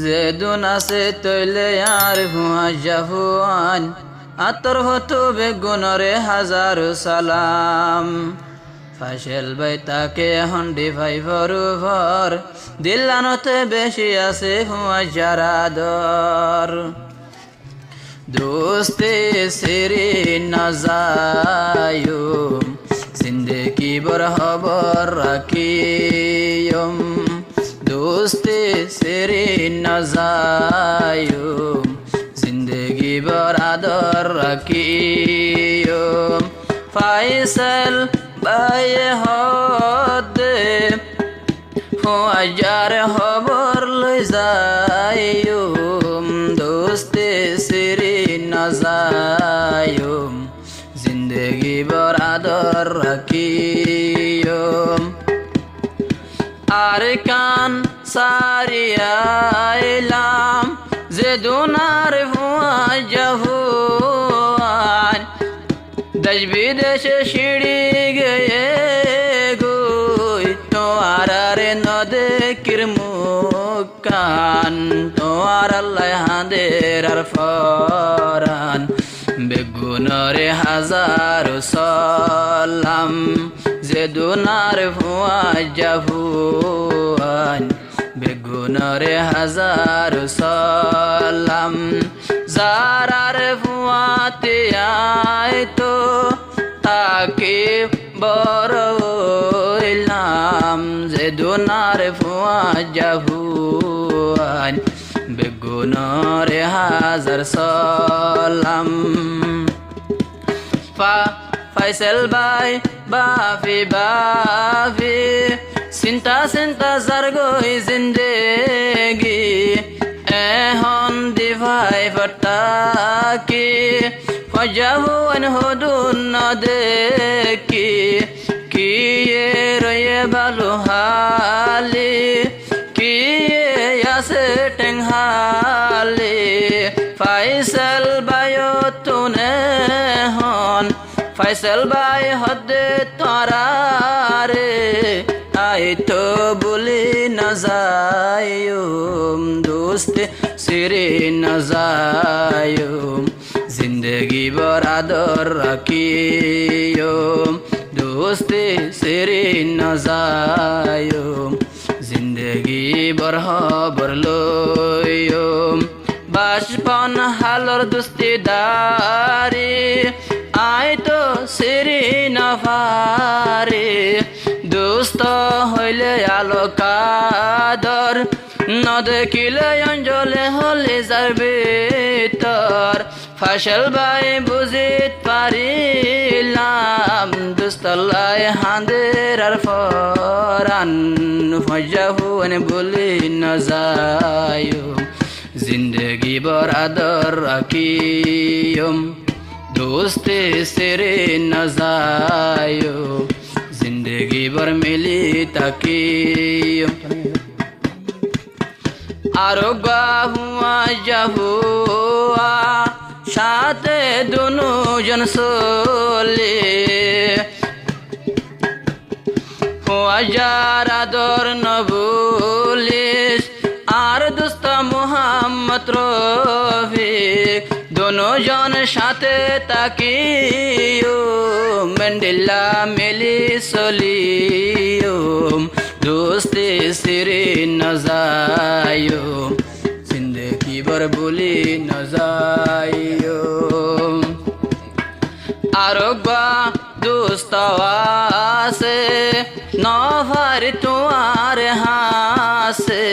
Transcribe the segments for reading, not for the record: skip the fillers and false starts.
যেদুন আছে তৈলে আর হুয়া জাহুয়ান আতর হতো বেগুনরে হাজারো সালাম ফাইসেল ভাই তাকে হন্ডি ভাই ভরু ভর দিল্লানতে বেশি আছে হুয়া জারাদর দোস্তে সেরে নাজায়ুম জিন্দেগি বর খবর রাখিয়ম দোস্তে সেরে নাজায়ুম জিন্দেগি বর আদর রাখিয়ম ফাইসল বায়ে হদে হাজার খবর লই যায়ুম দোস্তে সেরে নাজায়ুম জিন্দেগি বর আদর রাখিয়ম আর কান সারিয়াইলাম যে দুনার হুয়া জাহুয়ান দেশ বিদেশে সিঁড়ি গয়ে গুই তোমার রে নদে কিরমুকান তোমার আল্লাহ হাঁদের আর ফরান বেগুনরে হাজার সালাম যে দুনার হুয়া জাহুয়ান বেগুনরে হাজার সালাম যারার হুয়াতে আইতো তাকে বড় হইলাম যে দুনার হুয়া জাহুয়ান বেগুনরে হাজার সালাম ফাইসেল ভাই বাফি বাফি চিন্তা চিন্তা যার গই জিন্দেগি এখন দিভাই ফটাকি ফজাহুয়ান হদুন নদেকি কিয়ে রয়ে ভালো হালি কিয়ে আছে টেংহালি ফাইসেল বায়তুনে হন ফাইসেল বাই হদে তরারে আই তো বলি না যায়ুম দোস্ত সিরে না যায়ুম জিন্দগি বর আদর রাখিয়ম দোস্ত সিরে না যায়ুম জিন্দগি বর খবর লয়ুম বাসপন হালর দুস্তিদারি আই তো সিরি নফারে দুস্ত হইলে আলো কাদর নদেখিলে অঞ্জলে হলে যাবে তোর ফাইসেল ভাই বুঝিত পারিলাম দুস্তলাই হাঁদের আর ফরান ফজাহুয়ান বলি না যায়ুম জিন্দগি বর আদর রাখিয়ম দোস্তে সেরে না যায়ুম জিন্দগি বর মিলি তাকিয়ম আরোগা হুয়া জাহুয়া সাথে দুনু জন চলে হুয়া যার আদর নবুলিস আর দোস্ত মোহাম্মদ রফিক দোনো জন সাথে তাকিও মেন্ডিল্লা মিলি চলিয়ম দোস্তে সিরে না যায়ুম জিন্দগি বর বলি না যায়ুম আরোগা দোস্ত আছে নভার তোমার হাসে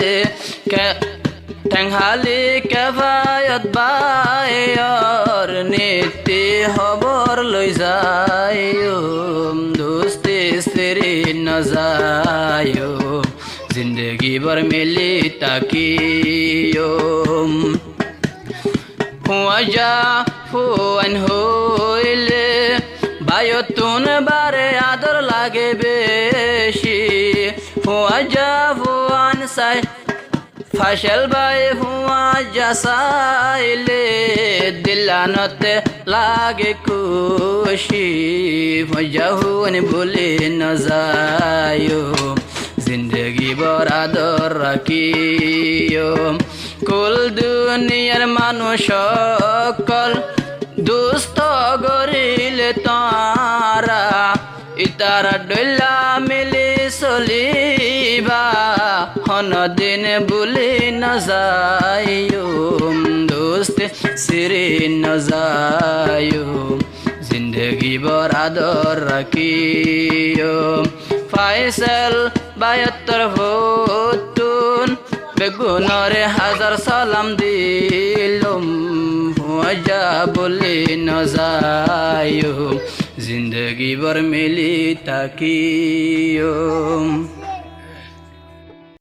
টেংহালি কেফায়ত বায়র নীতি খবর লই যায়ুম দোস্তে সিরে না যায়ুম জিন্দগি বর মিলি তাকিয়ম হুয়া জাহুয়ান হইলে বায়তুন বারে আদর লাগে বেশি হুয়া জাহুয়ান সাই ফাইসেল ভাই হুয়া জাসাইলে দিলানতে লাগে খুশি ফজাহুয়ান বলে না যায়ুম জিন্দগি বর আদর রাখিয়ম কুল দুনিয়ার মানুষ সকল দুস্থ গরিলে তারা ইতারা ডইলা মিলি চলিবা হনদিন বুলি নজায়ো দোস্তে সিরি নজায়ো জিন্দগি বর আদর রাখিও ফাইসাল 72 ভতুন বেগুনরে হাজার সালাম দিলুম ভুয়া বলি নজায়ো জিন্দগি বর মিলি তাকিও